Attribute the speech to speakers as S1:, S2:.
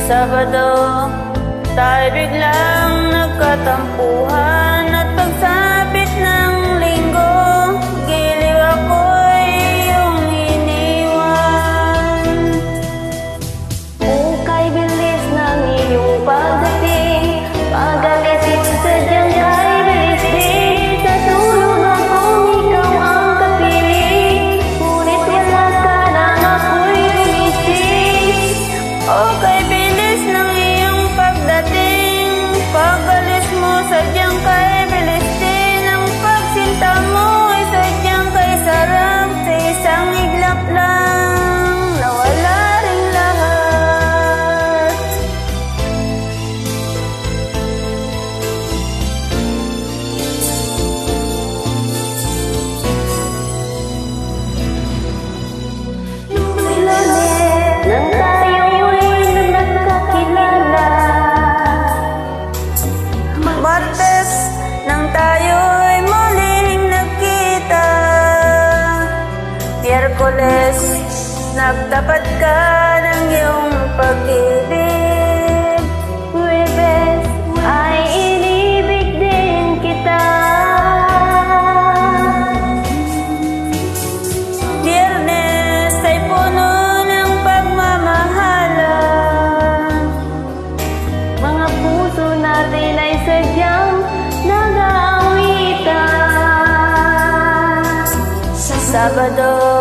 S1: Sabado, tayo biglang nagkatampuhan at pagsapit ng linggo, giliw ako'y iyong iniwan.
S2: Ukay bilis ng iyong pagdating, pag-alis mo sadyang kay bilis din. Sa tulog akong ikaw ang kapiling, ngunit wala ka nang ako'y gumising.
S1: Okay, bilis ng iyong pagdating, pag-alis mo sadyang kay bilis din. Ang pagsinta mo ay sadyang kay sarap, sa isang iglap lang nawala rin lahat.
S2: Ilan nang tayo'y nagkakilala,
S1: Martes nang tayo'y muling nagkita, Miyerkules nagtapat ka ng iyong pag-ibig,
S2: Huwebes ay inibig din kita.
S1: Biyernes ay puno ng pagmamahalan,
S2: Mga puso natin ay sadyang nag-aawitan.
S1: Sabado